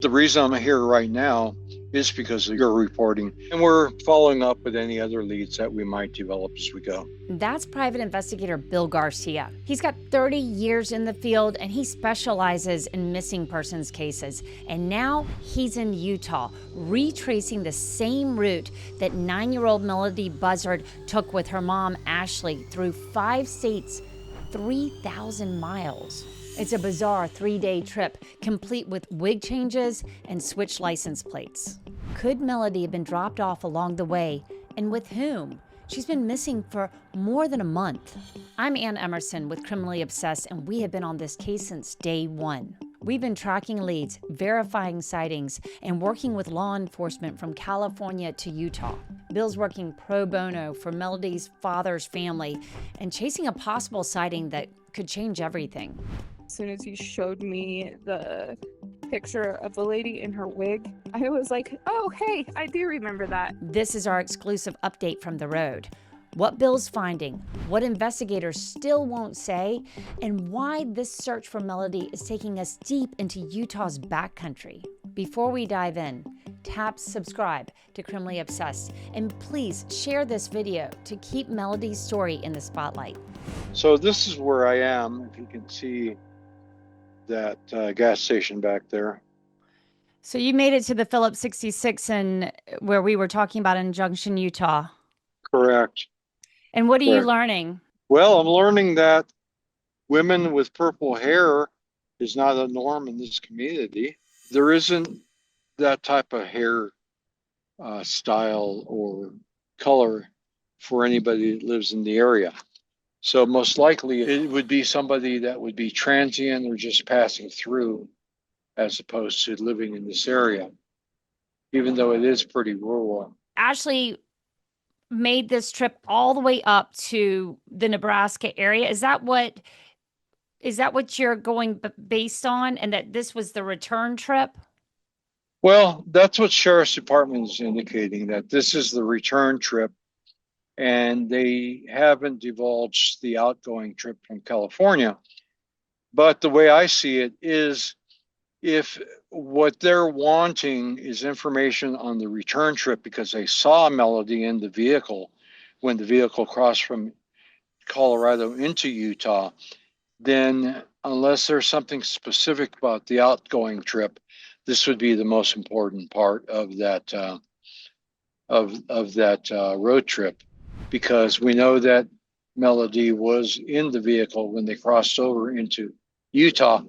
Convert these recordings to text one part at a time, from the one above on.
The reason I'm here right now is because of your reporting, and we're following up with any other leads that we might develop as we go. That's private investigator Bill Garcia. He's got 30 years in the field and he specializes in missing persons cases. And now he's in Utah, retracing the same route that 9-year-old Melodee Buzzard took with her mom, Ashley, through 5 states, 3,000 miles. It's a bizarre 3-day trip, complete with wig changes and switched license plates. Could Melodee have been dropped off along the way, and with whom? She's been missing for more than a month. I'm Ann Emerson with Criminally Obsessed, and we have been on this case since day one. We've been tracking leads, verifying sightings, and working with law enforcement from California to Utah. Bill's working pro bono for Melodee's father's family and chasing a possible sighting that could change everything. As soon as he showed me the picture of the lady in her wig, I was like, oh, hey, I do remember that. This is our exclusive update from the road. What Bill's finding, what investigators still won't say, and why this search for Melodee is taking us deep into Utah's backcountry. Before we dive in, tap subscribe to Criminally Obsessed, and please share this video to keep Melodee's story in the spotlight. So this is where I am, if you can see that gas station back there. So you made it to the Phillips 66 and where we were talking about in Junction, Utah. Correct. And what are you learning? Well, I'm learning that women with purple hair is not a norm in this community. There isn't that type of hair style or color for anybody that lives in the area. So most likely it would be somebody that would be transient or just passing through as opposed to living in this area, even though it is pretty rural. Ashley made this trip all the way up to the Nebraska area. Is that what you're going based on, and that this was the return trip? Well, that's what Sheriff's Department is indicating, that this is the return trip. And they haven't divulged the outgoing trip from California. But the way I see it is, if what they're wanting is information on the return trip because they saw Melodee in the vehicle when the vehicle crossed from Colorado into Utah, then unless there's something specific about the outgoing trip, this would be the most important part of that road trip. Because we know that Melodee was in the vehicle when they crossed over into Utah,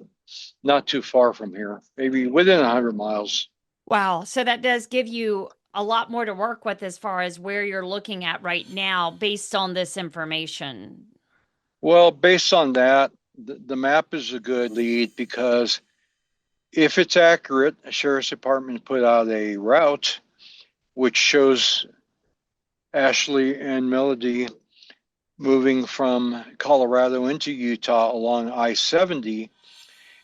not too far from here, maybe within 100 miles. Wow. So that does give you a lot more to work with as far as where you're looking at right now based on this information. Well, based on that, the map is a good lead because if it's accurate, the Sheriff's Department put out a route which shows Ashley and Melodee moving from Colorado into Utah along I-70.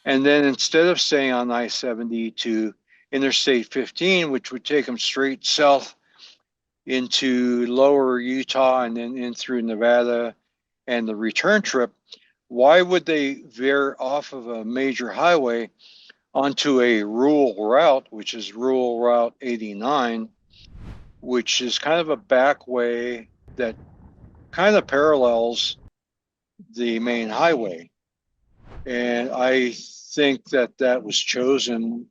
And then instead of staying on I-70 to Interstate 15, which would take them straight south into lower Utah and then in through Nevada and the return trip, why would they veer off of a major highway onto a rural route, which is Rural Route 89, which is kind of a back way that kind of parallels the main highway. And I think that that was chosen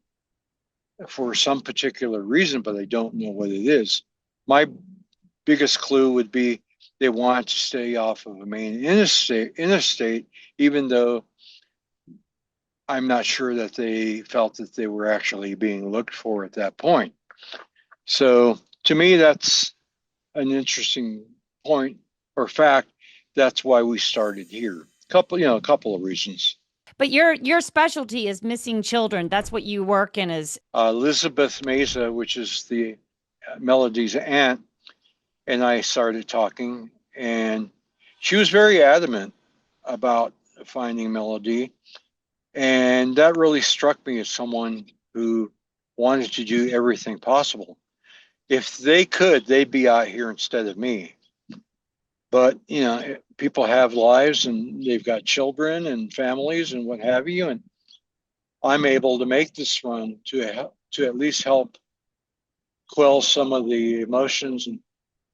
for some particular reason, but I don't know what it is. My biggest clue would be they want to stay off of a main interstate, even though I'm not sure that they felt that they were actually being looked for at that point. So to me, that's an interesting point or fact. That's why we started here. A couple of reasons. But your specialty is missing children. That's what you work in. Is Elizabeth Mesa, which is the Melodee's aunt, and I started talking, and she was very adamant about finding Melodee, and that really struck me as someone who wanted to do everything possible. If they could, they'd be out here instead of me. But, people have lives and they've got children and families and what have you. And I'm able to make this run to at least help quell some of the emotions and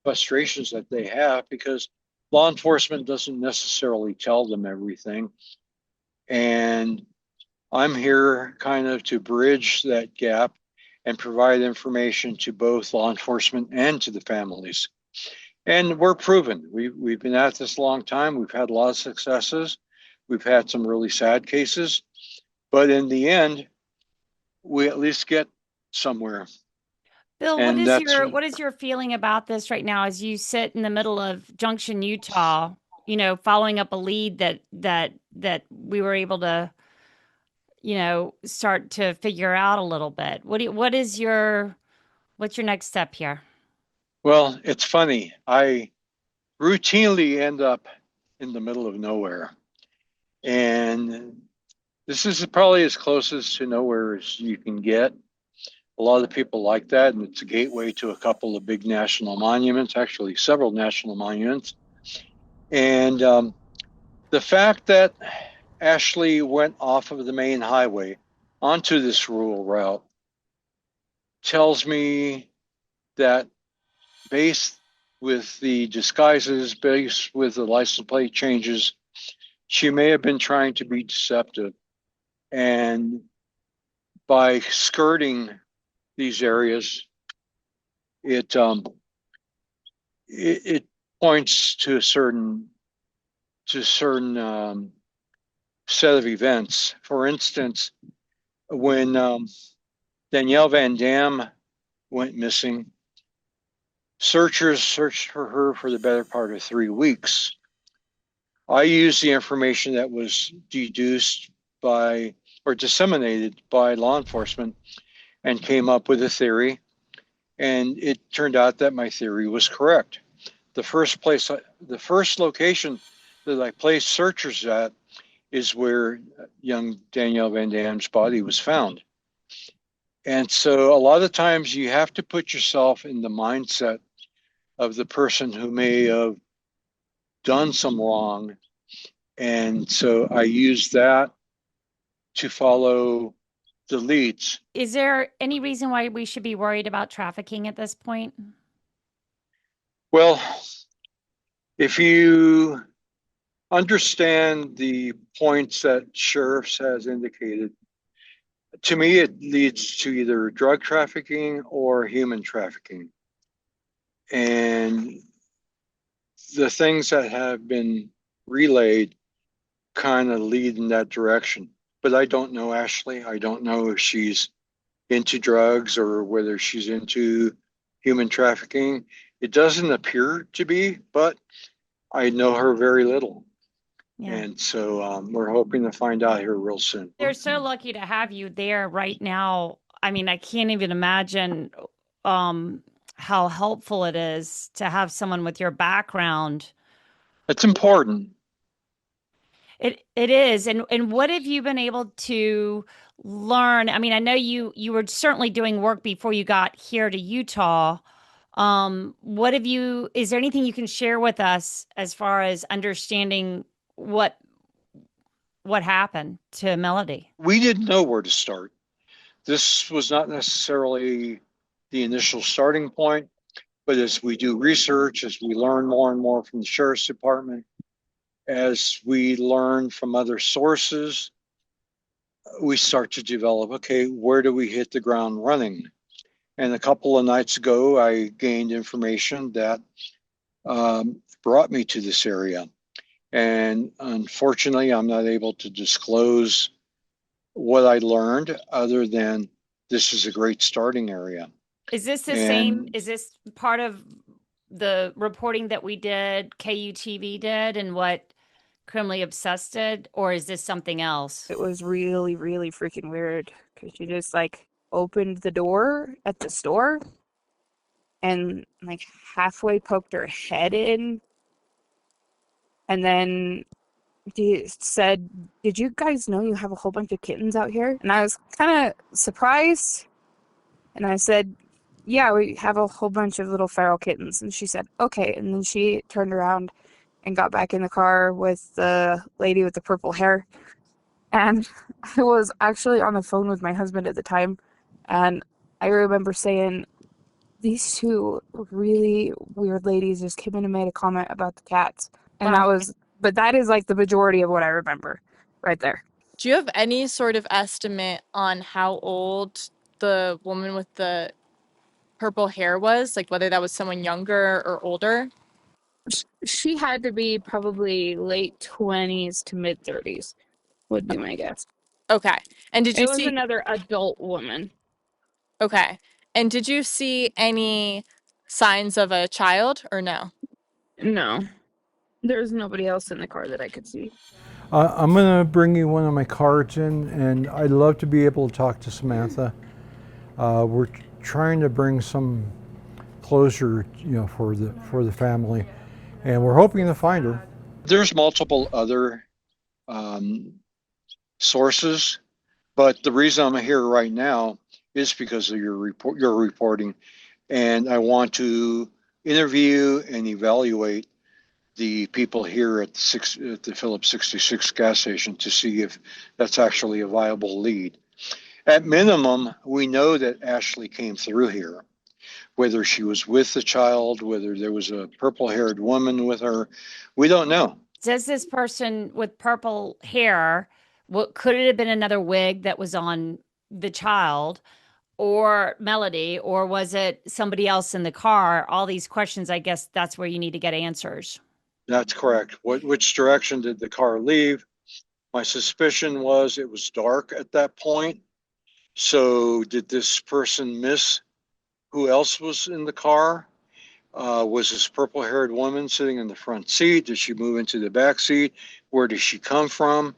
frustrations that they have, because law enforcement doesn't necessarily tell them everything. And I'm here kind of to bridge that gap and provide information to both law enforcement and to the families. And we're proven. We've been at this a long time. We've had a lot of successes. We've had some really sad cases. But in the end, we at least get somewhere. Bill, And what is your feeling about this right now as you sit in the middle of Junction, Utah, following up a lead that we were able to, start to figure out a little bit. What's your next step here? Well, it's funny. I routinely end up in the middle of nowhere. And this is probably as close as to nowhere as you can get. A lot of people like that, and it's a gateway to a couple of big national monuments, actually several national monuments. And the fact that Ashley went off of the main highway onto this rural route tells me that, based with the disguises, based with the license plate changes, she may have been trying to be deceptive. And by skirting these areas, it points to a certain set of events. For instance, when Danielle Van Dam went missing, searchers searched for her for the better part of 3 weeks. I used the information that was deduced by or disseminated by law enforcement and came up with a theory. And it turned out that my theory was correct. The first location that I placed searchers at is where young Danielle Van Dam's body was found. And so a lot of times you have to put yourself in the mindset of the person who may have done some wrong. And so I use that to follow the leads. Is there any reason why we should be worried about trafficking at this point? Well, if you understand the points that sheriffs has indicated, to me, it leads to either drug trafficking or human trafficking. And the things that have been relayed kind of lead in that direction. But I don't know Ashley. I don't know if she's into drugs or whether she's into human trafficking. It doesn't appear to be, but I know her very little. Yeah. And so we're hoping to find out here real soon. They're so lucky to have you there right now. I mean, I can't even imagine how helpful it is to have someone with your background. It's important. It is. And what have you been able to learn? I mean, I know you were certainly doing work before you got here to Utah. Is there anything you can share with us as far as understanding what happened to Melodee? We didn't know where to start. This was not necessarily the initial starting point, but as we do research, as we learn more and more from the sheriff's department, as we learn from other sources, we start to develop, okay, where do we hit the ground running? And a couple of nights ago, I gained information that brought me to this area. And unfortunately, I'm not able to disclose what I learned other than this is a great starting area. Is this the same? Is this part of the reporting that we did, KUTV did, and what Criminally Obsessed did? Or is this something else? It was really, really freaking weird because she just opened the door at the store and halfway poked her head in. And then she said, "Did you guys know you have a whole bunch of kittens out here?" And I was kind of surprised. And I said, "Yeah, we have a whole bunch of little feral kittens." And she said, "Okay." And then she turned around and got back in the car with the lady with the purple hair. And I was actually on the phone with my husband at the time, and I remember saying, these two really weird ladies just came in and made a comment about the cats. And Wow. but that is like the majority of what I remember right there. Do you have any sort of estimate on how old the woman with the purple hair was? Like whether that was someone younger or older? She had to be probably late 20s to mid 30s, would be my guess. Okay. And did It you was see another adult woman. Okay. And did you see any signs of a child or no? No, there's nobody else in the car that I could see. I'm going to bring you one of my cards in, and I'd love to be able to talk to Samantha. We're trying to bring some closure, for the family, and we're hoping to find her. There's multiple other sources, but the reason I'm here right now is because of your reporting, and I want to interview and evaluate the people here at the Phillips 66 gas station to see if that's actually a viable lead. At minimum, we know that Ashley came through here. Whether she was with the child, whether there was a purple-haired woman with her, we don't know. Does this person with purple hair, what could it have been another wig that was on the child or Melodee, or was it somebody else in the car? All these questions, I guess that's where you need to get answers. That's correct. Which direction did the car leave? My suspicion was it was dark at that point. So did this person miss who else was in the car? Was this purple-haired woman sitting in the front seat? Did she move into the back seat? Where did she come from?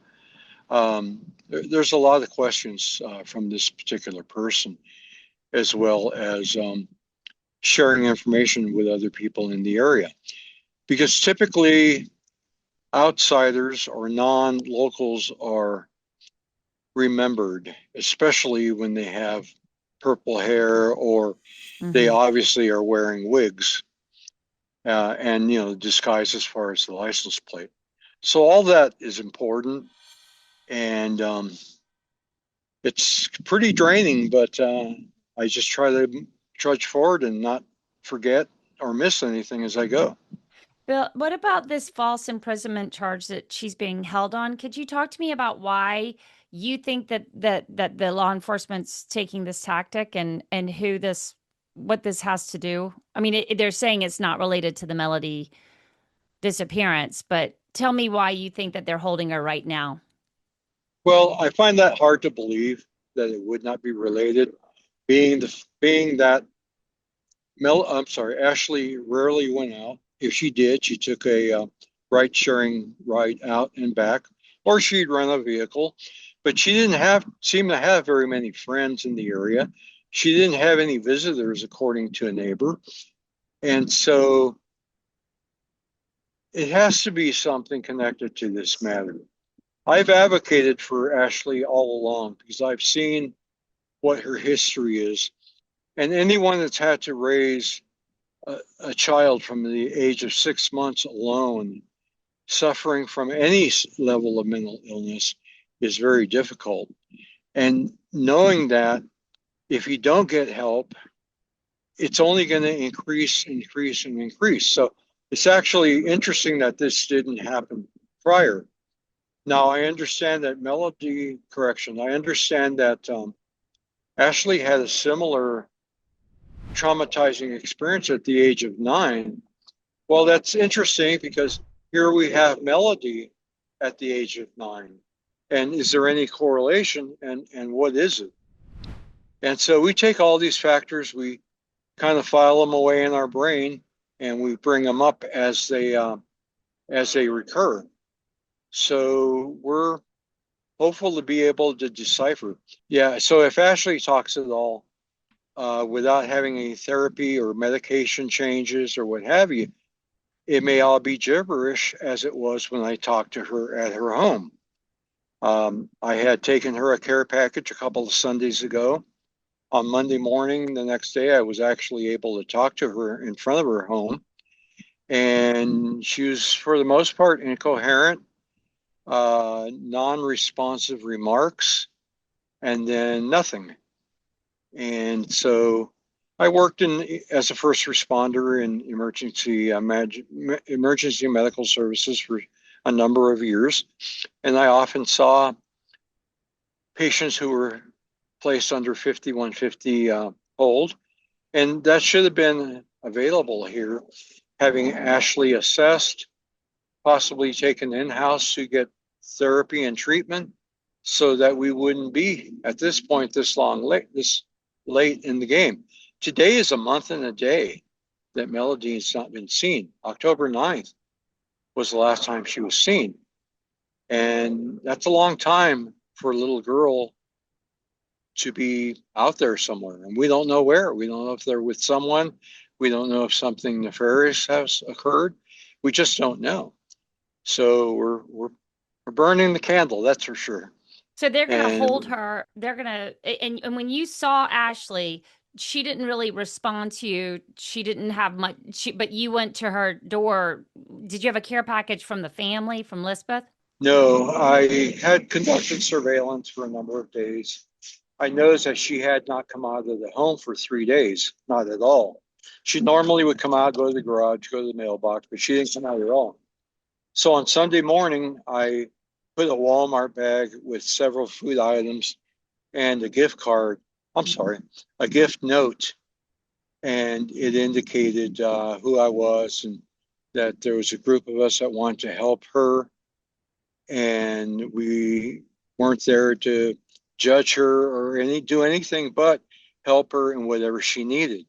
There's a lot of questions from this particular person, as well as sharing information with other people in the area. Because typically outsiders or non-locals are remembered, especially when they have purple hair or they obviously are wearing wigs and, disguise as far as the license plate. So all that is important, and it's pretty draining, but I just try to trudge forward and not forget or miss anything as I go. Bill, what about this false imprisonment charge that she's being held on? Could you talk to me about why you think that the law enforcement's taking this tactic, and what this has to do? I mean, they're saying it's not related to the Melodee disappearance, but tell me why you think that they're holding her right now. Well, I find that hard to believe that it would not be related, being that Ashley rarely went out. If she did, she took a ride-sharing ride out and back, or she'd run a vehicle. But she didn't seem to have very many friends in the area. She didn't have any visitors, according to a neighbor. And so it has to be something connected to this matter. I've advocated for Ashley all along because I've seen what her history is. And anyone that's had to raise a child from the age of 6 months alone, suffering from any level of mental illness, is very difficult. And knowing that if you don't get help, it's only going to increase. So it's actually interesting that this didn't happen prior. Now, I understand that I understand that Ashley had a similar traumatizing experience at the age of 9. Well, that's interesting because here we have Melodee at the age of 9. And is there any correlation, and what is it? And so we take all these factors, we kind of file them away in our brain, and we bring them up as they recur. So we're hopeful to be able to decipher. Yeah, so if Ashley talks at all, without having any therapy or medication changes or what have you, it may all be gibberish as it was when I talked to her at her home. I had taken her a care package a couple of Sundays ago. On Monday morning, the next day, I was actually able to talk to her in front of her home. And she was, for the most part, incoherent. non-responsive remarks, and then nothing. And so I worked as a first responder in emergency medical services for a number of years, and I often saw patients who were placed under 5150 hold, and that should have been available here, having Ashley assessed, possibly taken in-house to get therapy and treatment, so that we wouldn't be at this point this late in the game. Today is a month and a day that Melodee has not been seen. October 9th was the last time she was seen. And that's a long time for a little girl to be out there somewhere. And we don't know where. We don't know if they're with someone. We don't know if something nefarious has occurred. We just don't know. So we're burning the candle, that's for sure. So they're going to hold her. They're going to, and when you saw Ashley, she didn't really respond to you. She didn't have much, but you went to her door. Did you have a care package from the family, from Lisbeth? No, I had conducted surveillance for a number of days. I noticed that she had not come out of the home for 3 days, not at all. She normally would come out, go to the garage, go to the mailbox, but she didn't come out at all. So on Sunday morning, I put a Walmart bag with several food items and a gift note. And it indicated who I was and that there was a group of us that wanted to help her. And we weren't there to judge her or do anything but help her in whatever she needed.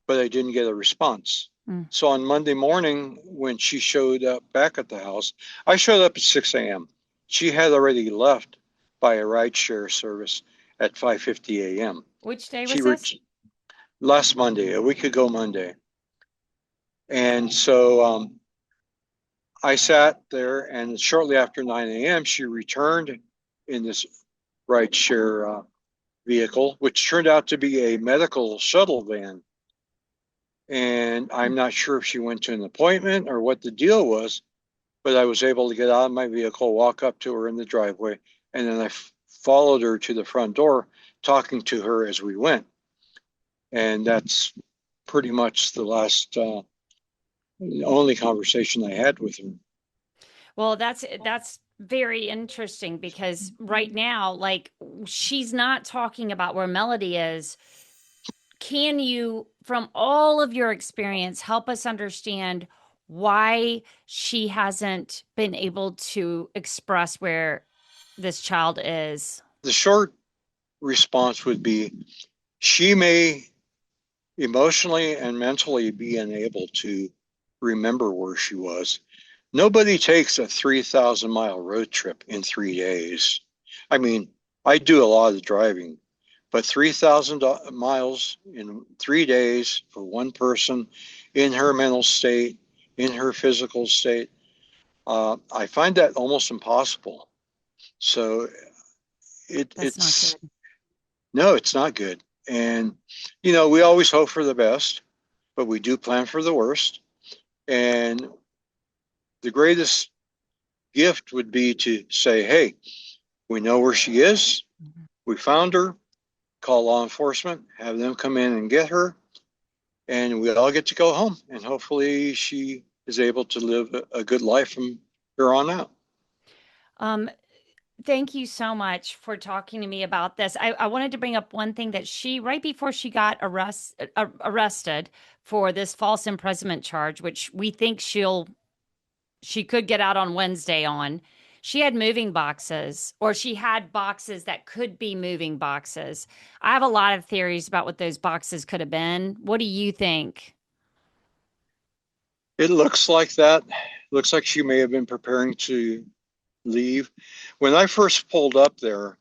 But I didn't get a response. So on Monday morning, when she showed up back at the house, I showed up at 6 a.m. She had already left by a rideshare service at 5:50 a.m. Which day was this? Last Monday, a week ago Monday. And so I sat there, and shortly after 9 a.m., she returned in this rideshare vehicle, which turned out to be a medical shuttle van. And I'm not sure if she went to an appointment or what the deal was, but I was able to get out of my vehicle, walk up to her in the driveway, and then I followed her to the front door, talking to her as we went. And that's pretty much the last, only conversation I had with her. Well, that's very interesting, because right now, like, she's not talking about where Melodee is. Can you, from all of your experience, help us understand why she hasn't been able to express where this child is? The short response would be, she may emotionally and mentally be unable to remember where she was. Nobody takes a 3,000-mile road trip in 3 days. I mean, I do a lot of driving, but 3,000 miles in 3 days for one person in her mental state, in her physical state, I find that almost impossible. So it's not good. No, it's not good. And, we always hope for the best, but we do plan for the worst. And the greatest gift would be to say, hey, we know where she is. We found her. Call law enforcement, have them come in and get her, and we all get to go home. And hopefully she is able to live a good life from here on out. Thank you so much for talking to me about this. I wanted to bring up one thing that right before she got arrested for this false imprisonment charge, which we think she could get out on Wednesday on, she had moving boxes, or she had boxes that could be moving boxes. I have a lot of theories about what those boxes could have been. What do you think? It looks like that. Looks like she may have been preparing to leave. When I first pulled up there,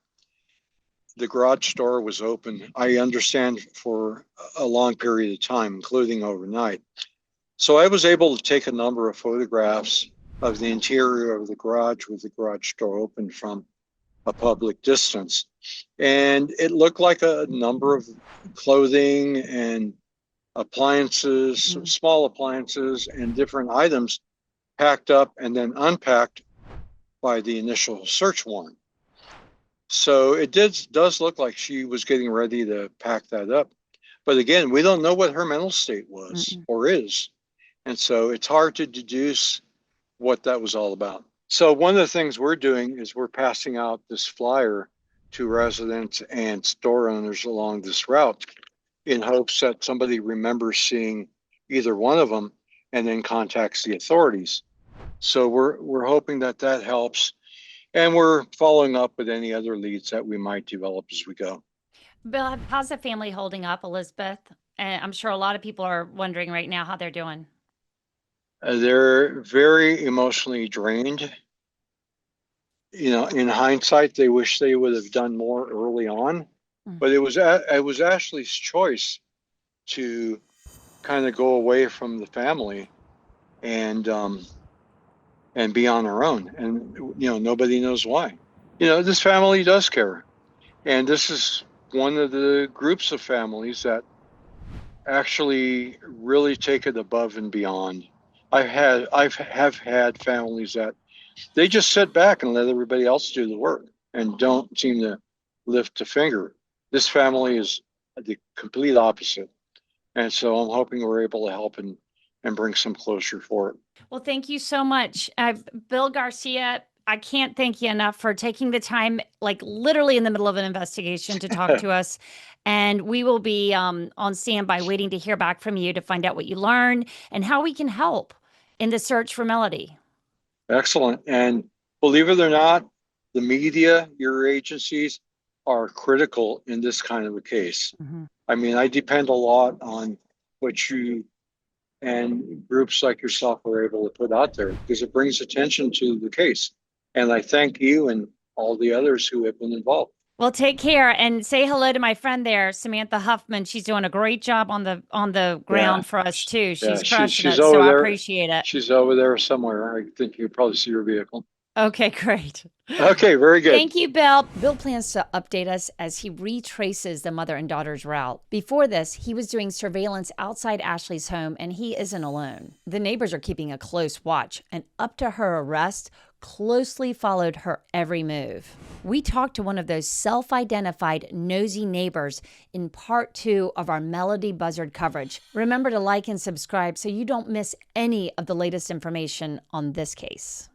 the garage door was open, I understand, for a long period of time, including overnight. So I was able to take a number of photographs of the interior of the garage with the garage door open from a public distance. And it looked like a number of clothing and appliances, small appliances and different items packed up and then unpacked by the initial search warrant. So it does look like she was getting ready to pack that up. But again, we don't know what her mental state was or is. And so it's hard to deduce what that was all about. So one of the things we're doing is we're passing out this flyer to residents and store owners along this route in hopes that somebody remembers seeing either one of them and then contacts the authorities. So we're hoping that helps. And we're following up with any other leads that we might develop as we go. Bill, how's the family holding up, Elizabeth? And I'm sure a lot of people are wondering right now how they're doing. They're very emotionally drained. You know, in hindsight, they wish they would have done more early on, but it was Ashley's choice to kind of go away from the family and be on her own. And, you know, nobody knows why. You know, this family does care. And this is one of the groups of families that actually really take it above and beyond. I have had families that they just sit back and let everybody else do the work and don't seem to lift a finger. This family is the complete opposite. And so I'm hoping we're able to help and bring some closure for it. Well, thank you so much. Bill Garcia, I can't thank you enough for taking the time, like literally in the middle of an investigation, to talk to us. And we will be on standby waiting to hear back from you to find out what you learned and how we can help in the search for Melodee. Excellent. And believe it or not, the media, your agencies are critical in this kind of a case. I mean, I depend a lot on what you and groups like yourself are able to put out there because it brings attention to the case. And I thank you and all the others who have been involved. Well, take care and say hello to my friend there, Samantha Huffman. She's doing a great job on the ground for us too. She's crushing it, so I appreciate it. She's over there somewhere. I think you probably see her vehicle. Okay, great. Okay, very good. Thank you, Bill. Bill plans to update us as he retraces the mother and daughter's route. Before this, he was doing surveillance outside Ashley's home, and he isn't alone. The neighbors are keeping a close watch, and up to her arrest, closely followed her every move. We talked to one of those self-identified nosy neighbors in part 2 of our Melodee Buzzard coverage. Remember to like and subscribe so you don't miss any of the latest information on this case.